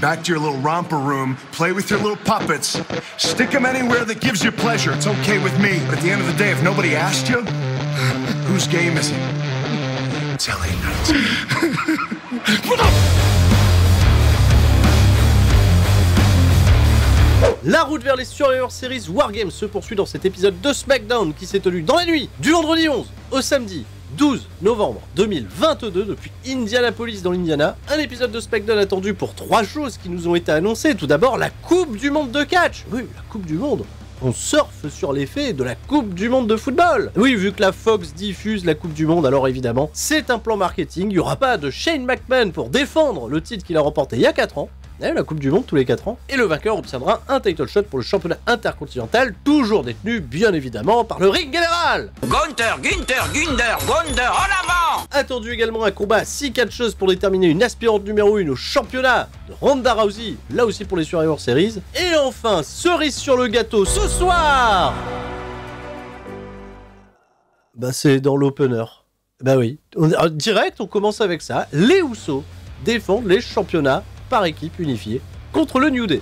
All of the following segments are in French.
Back to your little romper room, play with your little puppets, stick them anywhere that gives you pleasure. It's okay with me. But at the end of the day, if nobody asked you, whose game is it? It's LA Knights. La route vers les Survivor Series Wargames se poursuit dans cet épisode de SmackDown qui s'est tenu dans la nuit du vendredi 11 au samedi 12 novembre 2022 depuis Indianapolis dans l'Indiana. Un épisode de SmackDown attendu pour 3 choses qui nous ont été annoncées. Tout d'abord, la Coupe du Monde de catch. Oui, la Coupe du Monde. On surfe sur l'effet de la Coupe du Monde de football. Oui, vu que la Fox diffuse la Coupe du Monde, alors évidemment, c'est un plan marketing. Il n'y aura pas de Shane McMahon pour défendre le titre qu'il a remporté il y a 4 ans. La Coupe du Monde tous les 4 ans, et le vainqueur obtiendra un title shot pour le championnat intercontinental, toujours détenu bien évidemment par le Ring Général. Gunther, en avant. Attendu également un combat à 6 catcheuses pour déterminer une aspirante numéro 1 au championnat de Ronda Rousey, là aussi pour les Survivor Series. Et enfin, cerise sur le gâteau ce soir, c'est dans l'opener. Oui, direct on commence avec ça, les Usos défendent les championnats par équipe unifiée contre le New Day.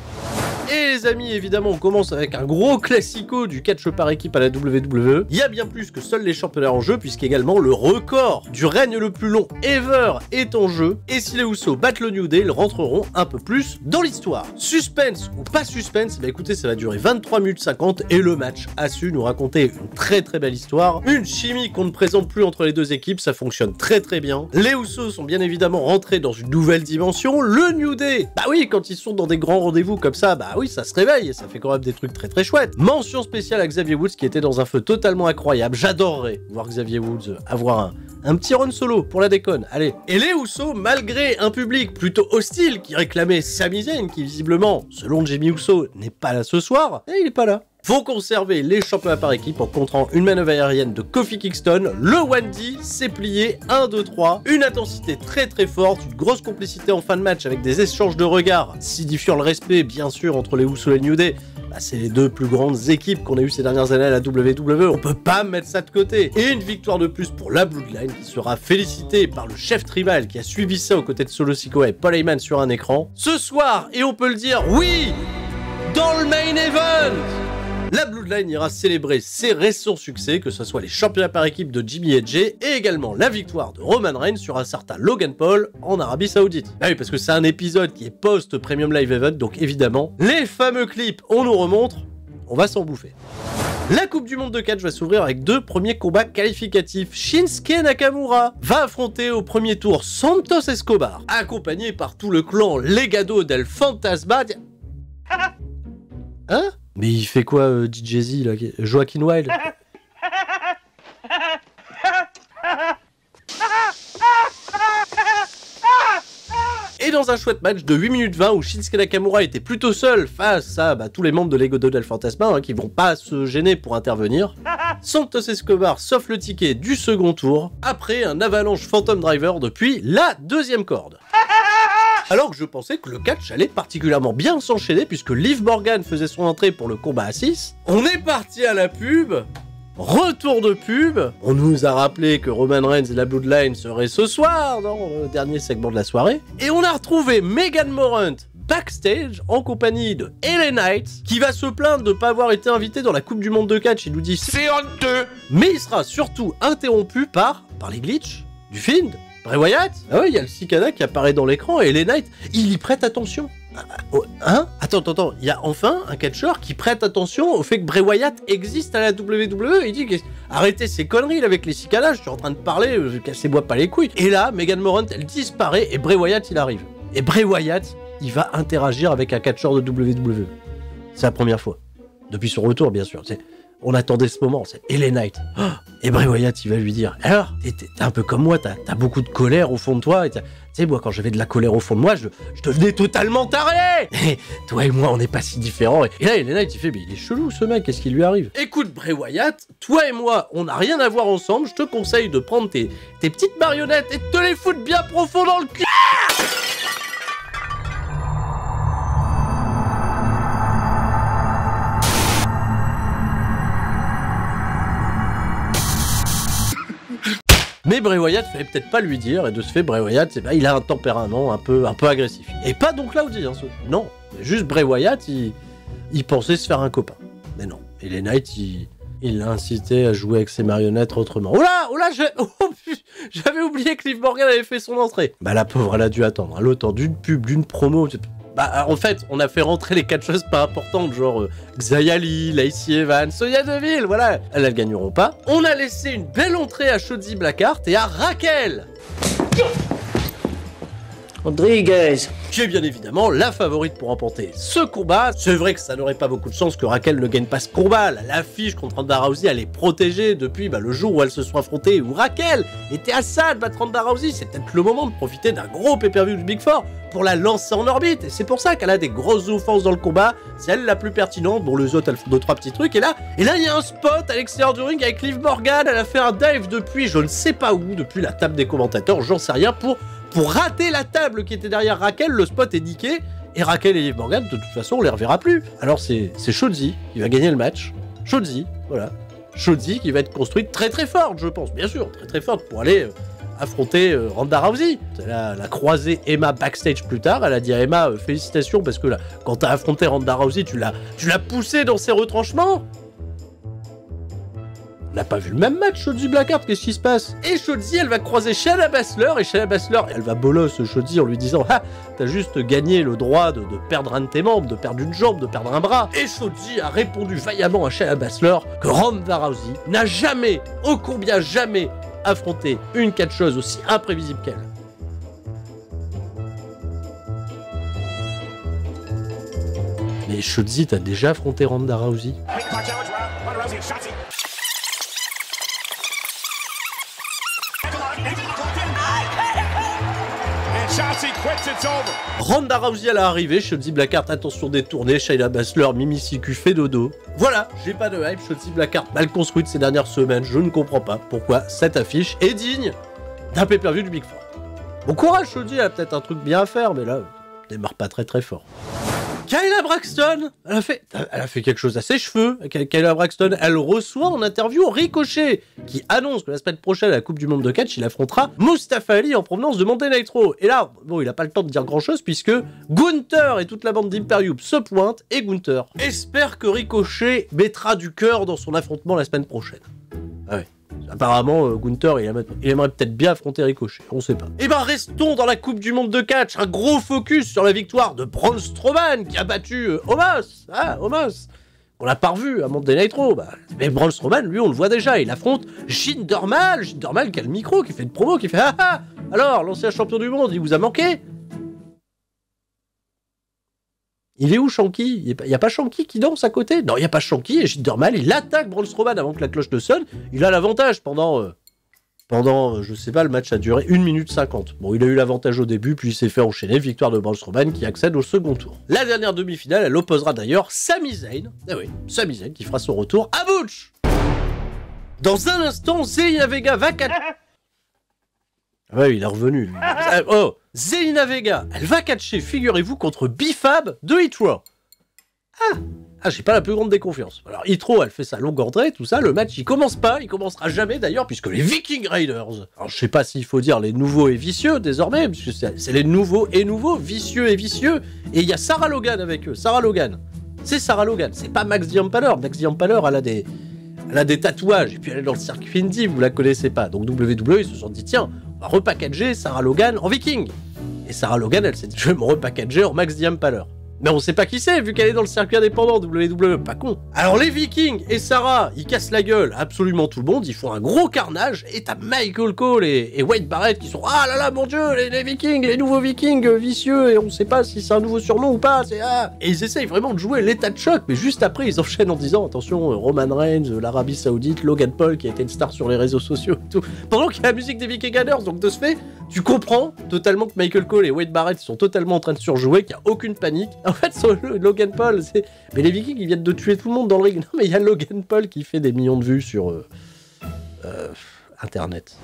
Et les amis, évidemment, on commence avec un gros classico du catch par équipe à la WWE. Il y a bien plus que seuls les championnats en jeu, puisqu'également le record du règne le plus long ever est en jeu. Et si les Usos battent le New Day, ils rentreront un peu plus dans l'histoire. Suspense ou pas suspense, écoutez, ça va durer 23 minutes 50 et le match a su nous raconter une très belle histoire. Une chimie qu'on ne présente plus entre les deux équipes, ça fonctionne très bien. Les Usos sont bien évidemment rentrés dans une nouvelle dimension. Le New Day, oui, quand ils sont dans des grands rendez-vous comme ça, oui, ça se réveille et ça fait quand même des trucs très chouettes. Mention spéciale à Xavier Woods qui était dans un feu totalement incroyable. J'adorerais voir Xavier Woods avoir un petit run solo pour la déconne. Allez. Et les Usos, malgré un public plutôt hostile qui réclamait Sami Zayn, qui visiblement, selon Jimmy Uso, n'est pas là ce soir, il est pas là, vont conserver les championnats par équipe en contrant une manœuvre aérienne de Kofi Kingston. Le 1D s'est plié 1, 2, 3. Une intensité très forte, une grosse complicité en fin de match avec des échanges de regards, signifiant le respect bien sûr entre les Usos et le New Day. C'est les deux plus grandes équipes qu'on a eues ces dernières années à la WWE, on peut pas mettre ça de côté. Et une victoire de plus pour la Bloodline qui sera félicitée par le chef tribal qui a suivi ça aux côtés de Solo Sikoa et Paul Heyman sur un écran. Ce soir, et on peut le dire, oui, dans le main event, la Bloodline ira célébrer ses récents succès, que ce soit les championnats par équipe de Jimmy et Jey, et également la victoire de Roman Reigns sur un certain Logan Paul en Arabie Saoudite. Oui, parce que c'est un épisode qui est post-Premium Live Event, donc évidemment, les fameux clips, on nous remontre, on va s'en bouffer. La Coupe du Monde de catch va s'ouvrir avec 2 premiers combats qualificatifs. Shinsuke Nakamura va affronter au premier tour Santos Escobar, accompagné par tout le clan Legado del Fantasma. Hein? Mais il fait quoi, DJZ, là, Joaquin Wild? Et dans un chouette match de 8 minutes 20 où Shinsuke Nakamura était plutôt seul face à tous les membres de Legado del Fantasma qui vont pas se gêner pour intervenir, Santos Escobar s'offre le ticket du second tour après un avalanche Phantom Driver depuis la 2e corde. Alors que je pensais que le catch allait particulièrement bien s'enchaîner puisque Liv Morgan faisait son entrée pour le combat à 6. On est parti à la pub. Retour de pub. On nous a rappelé que Roman Reigns et la Bloodline seraient ce soir dans le dernier segment de la soirée. Et on a retrouvé Megan Morant backstage en compagnie de LA Knight qui va se plaindre de ne pas avoir été invité dans la Coupe du Monde de catch. Il nous dit c'est honteux. Mais il sera surtout interrompu par les glitches du Fiend. Bray Wyatt? Oui, il y a le cicada qui apparaît dans l'écran et les Knights, il y prête attention. Hein? Attends, il y a enfin un catcheur qui prête attention au fait que Bray Wyatt existe à la WWE. Il dit arrêtez ces conneries là, avec les cicadas, je suis en train de parler, cassez-moi pas les couilles. Et là, Megan Morant, elle disparaît et Bray Wyatt, il arrive. Et Bray Wyatt, il va interagir avec un catcheur de WWE. C'est la première fois. Depuis son retour, bien sûr. On attendait ce moment, c'est LA Knight. Et Bray Wyatt, il va lui dire, alors, t'es un peu comme moi, t'as beaucoup de colère au fond de toi. Tu sais, moi, quand j'avais de la colère au fond de moi, je devenais totalement taré. Et toi et moi, on n'est pas si différents. Et là, LA Knight, il fait, mais il est chelou, ce mec, qu'est-ce qui lui arrive? Écoute, Bray Wyatt, toi et moi, on n'a rien à voir ensemble. Je te conseille de prendre tes petites marionnettes et de te les foutre bien profond dans le cul. Mais Bray Wyatt fallait peut-être pas lui dire, et de ce fait, Bray Wyatt, il a un tempérament un peu agressif. Et pas donc Cloudy, hein, non, juste Bray Wyatt, il pensait se faire un copain. Mais non, et les Knights, il l'a incité à jouer avec ses marionnettes autrement. Oh là, j'avais oublié que Liv Morgan avait fait son entrée. Bah la pauvre, elle a dû attendre, hein, le temps d'une pub, d'une promo. Bah en fait, on a fait rentrer les catcheuses pas importantes, genre Xia Li, Lacey Evans, Sonya Deville, voilà. Elles ne gagneront pas. On a laissé une belle entrée à Shotzi Blackheart et à Raquel Rodriguez. qui est bien évidemment la favorite pour remporter ce combat. C'est vrai que ça n'aurait pas beaucoup de chance que Raquel ne gagne pas ce combat. L'affiche contre Ronda Rousey, elle est protégée depuis le jour où elles se sont affrontées, où Raquel était à ça de battre Ronda Rousey. C'est peut-être le moment de profiter d'un gros pay-per-view du Big Four pour la lancer en orbite. Et c'est pour ça qu'elle a des grosses offenses dans le combat. C'est elle la plus pertinente. Bon, les autres, elles font 2-3 petits trucs. Et là, il y a un spot à l'extérieur du ring avec Liv Morgan. Elle a fait un dive depuis, je ne sais pas où, depuis la table des commentateurs, j'en sais rien, pour rater la table qui était derrière Raquel. Le spot est niqué. Et Raquel et Liv Morgan, de toute façon, on les reverra plus. Alors c'est Shotzi qui va gagner le match. Shotzi, voilà. Shotzi qui va être construite très très forte, je pense. Bien sûr, très très forte pour aller affronter Ronda Rousey. Elle a croisé Emma backstage plus tard. Elle a dit à Emma, félicitations, parce que là, quand t'as affronté Ronda Rousey, tu l'as poussée dans ses retranchements. On n'a pas vu le même match, Shotzi Blackheart, qu'est-ce qui se passe? Et Shotzi, elle va croiser Shayna Baszler, et Shayna Baszler, elle va bolosse Shotzi en lui disant « Ah, t'as juste gagné le droit de perdre un de tes membres, de perdre une jambe, de perdre un bras. » Et Shotzi a répondu vaillamment à Shayna Baszler que Ronda Rousey n'a jamais, ô combien jamais, affronté une catcheuse aussi imprévisible qu'elle. Mais Shotzi, t'as déjà affronté Ronda Rousey? Ronda Rousey à l'arrivée, Shotzi Blackheart, attention détournée, Shayna Baszler, Mimi Siku fait dodo. Voilà, j'ai pas de hype, Shotzi Blackheart mal construite ces dernières semaines, je ne comprends pas pourquoi cette affiche est digne d'un pay-per-view du Big Four. Bon courage Shotzi, elle a peut-être un truc bien à faire, mais là, démarre pas très très fort. Kayla Braxton, elle a fait quelque chose à ses cheveux. Kayla Braxton, elle reçoit en interview Ricochet, qui annonce que la semaine prochaine, à la Coupe du Monde de catch, il affrontera Mustafa Ali en provenance de Monday Night Raw. Et là, bon, il a pas le temps de dire grand-chose, puisque Gunther et toute la bande d'Imperium se pointent, et Gunther espère que Ricochet mettra du cœur dans son affrontement la semaine prochaine. Ah ouais. Apparemment, Gunther, il aimerait peut-être bien affronter Ricochet, on sait pas. Et ben restons dans la Coupe du Monde de catch, un gros focus sur la victoire de Braun Strowman qui a battu Omos. Ah, Omos. On l'a pas revu à Monday Night Raw. Mais Braun Strowman, lui, on le voit déjà, il affronte Jinder Mahal qui a le micro, qui fait une promo, qui fait « Ah ah, alors, l'ancien champion du monde, il vous a manqué ?» Il est où Shanky? Il n'y a pas Shanky qui danse à côté? Non, il n'y a pas Shanky, et Jinder Mahal, il attaque Braun Strowman avant que la cloche ne sonne. Il a l'avantage pendant, je sais pas, le match a duré 1 minute 50. Bon, il a eu l'avantage au début, puis il s'est fait enchaîner, victoire de Braun Strowman qui accède au second tour. La dernière demi-finale, elle opposera d'ailleurs Sami Zayn. Ah oui, Sami Zayn qui fera son retour à Butch. Dans un instant, Zelina Vega va catcher... Ah ouais, il est revenu, lui. Oh, Zelina Vega, elle va catcher, figurez-vous, contre Bifab de Hit Row. Ah, j'ai pas la plus grande déconfiance. Alors, Hit Row, elle fait sa longue entrée, tout ça, le match, il commencera jamais d'ailleurs, puisque les Viking Raiders, alors je sais pas s'il faut dire les nouveaux et vicieux, désormais, puisque c'est les nouveaux, vicieux et vicieux, et il y a Sarah Logan avec eux, Sarah Logan. C'est Sarah Logan, c'est pas Max Diampaler. Max Diampaler, elle a des tatouages, et puis elle est dans le circuit indie, vous la connaissez pas. Donc WWE, ils se sont dit, tiens, on va repackager Sarah Logan en Viking. Et Sarah Logan, elle s'est dit, je vais me repackager en Max Diampaler. Mais on sait pas qui c'est, vu qu'elle est dans le circuit indépendant, WWE, pas con. Alors les Vikings et Sarah, ils cassent la gueule à absolument tout le monde, ils font un gros carnage, et t'as Michael Cole et Wade Barrett qui sont, ah là là, mon dieu, les Vikings, les nouveaux Vikings vicieux, et on sait pas si c'est un nouveau surnom ou pas, c'est ah. Et ils essayent vraiment de jouer l'état de choc, mais juste après, ils enchaînent en disant, attention, Roman Reigns, l'Arabie Saoudite, Logan Paul qui a été une star sur les réseaux sociaux et tout, pendant qu'il y a la musique des Viking Raiders, donc de ce fait, tu comprends totalement que Michael Cole et Wade Barrett sont totalement en train de surjouer, qu'il n'y a aucune panique. En fait, Logan Paul, mais les Vikings, ils viennent de tuer tout le monde dans le ring. Non, mais il y a Logan Paul qui fait des millions de vues sur Internet.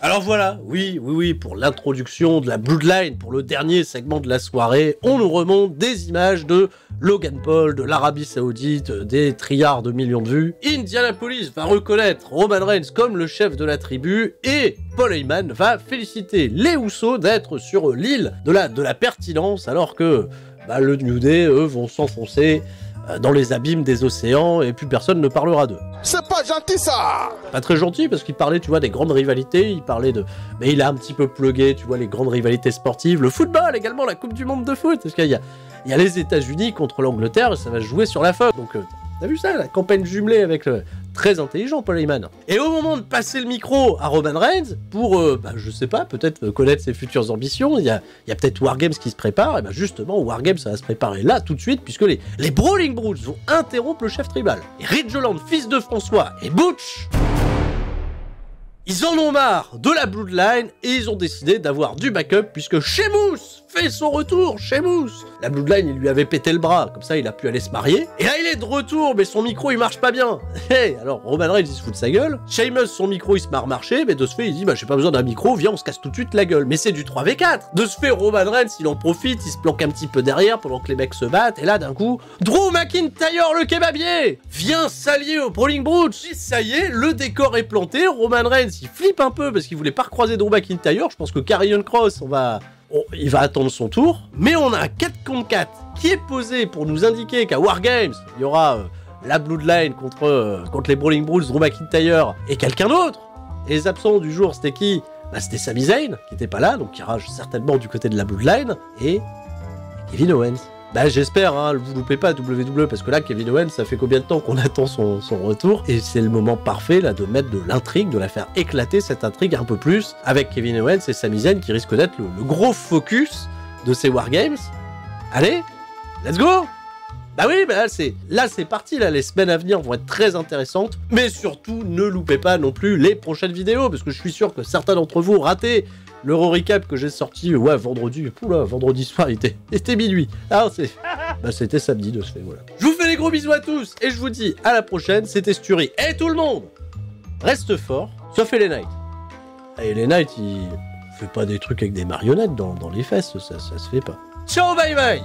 Alors voilà, oui, pour l'introduction de la Bloodline, pour le dernier segment de la soirée, on nous remonte des images de Logan Paul, de l'Arabie Saoudite, des trilliards de millions de vues. Indianapolis va reconnaître Roman Reigns comme le chef de la tribu et Paul Heyman va féliciter les Usos d'être sur l'île de la pertinence alors que le New Day, eux, vont s'enfoncer dans les abîmes des océans et plus personne ne parlera d'eux. C'est pas gentil ça! Pas très gentil parce qu'il parlait, tu vois, des grandes rivalités, il parlait de... Mais il a un petit peu plugué, tu vois, les grandes rivalités sportives, le football également, la Coupe du Monde de foot, parce qu'il y a les États-Unis contre l'Angleterre et ça va se jouer sur la Fox. Donc, t'as vu ça, la campagne jumelée avec le... Très intelligent, Paul Heyman. Et au moment de passer le micro à Roman Reigns, pour, je sais pas, peut-être connaître ses futures ambitions, il y a peut-être Wargames qui se prépare, et justement, Wargames, ça va se préparer là, tout de suite, puisque les Brawling Brutes vont interrompre le chef tribal. Et Ridge Holland, fils de François, et Butch, ils en ont marre de la Bloodline, et ils ont décidé d'avoir du backup, puisque Sheamus fait son retour, Sheamus. La Bloodline, il lui avait pété le bras, comme ça il a pu aller se marier. Et là il est de retour, mais son micro il marche pas bien. Hey, alors Roman Reigns il se fout de sa gueule. Sheamus, son micro il se met à remarcher, mais de ce fait il dit j'ai pas besoin d'un micro, viens on se casse tout de suite la gueule. Mais c'est du 3v4. De ce fait Roman Reigns il en profite, il se planque un petit peu derrière pendant que les mecs se battent. Et là d'un coup, Drew McIntyre le kebabier vient s'allier aux Brawling Brutes. Et ça y est, le décor est planté. Roman Reigns il flippe un peu parce qu'il voulait pas recroiser Drew McIntyre. Je pense que Karrion Kross, il va attendre son tour, mais on a un 4 contre 4 qui est posé pour nous indiquer qu'à Wargames, il y aura la Bloodline contre les Brawling Brutes, Drew McIntyre et quelqu'un d'autre. Et les absents du jour, c'était qui? C'était Sami Zayn, qui était pas là, donc qui ira certainement du côté de la Bloodline, et Kevin Owens. J'espère, vous loupez pas WWE, parce que là, Kevin Owens, ça fait combien de temps qu'on attend son retour, et c'est le moment parfait, là, de mettre de l'intrigue, de la faire éclater, cette intrigue un peu plus, avec Kevin Owens et Sami Zayn, qui risque d'être le gros focus de ces Wargames. Allez, let's go! Là c'est parti, là, les semaines à venir vont être très intéressantes, mais surtout, ne loupez pas non plus les prochaines vidéos, parce que je suis sûr que certains d'entre vous ont raté l'Euro Recap que j'ai sorti, vendredi soir, il était minuit. Alors c'était samedi de ce fait, voilà. Je vous fais des gros bisous à tous, et je vous dis à la prochaine, c'était Sturi. Et tout le monde, reste fort, sauf LA Knight. Et LA Knight, il fait pas des trucs avec des marionnettes dans les fesses, ça se fait pas. Ciao, bye bye!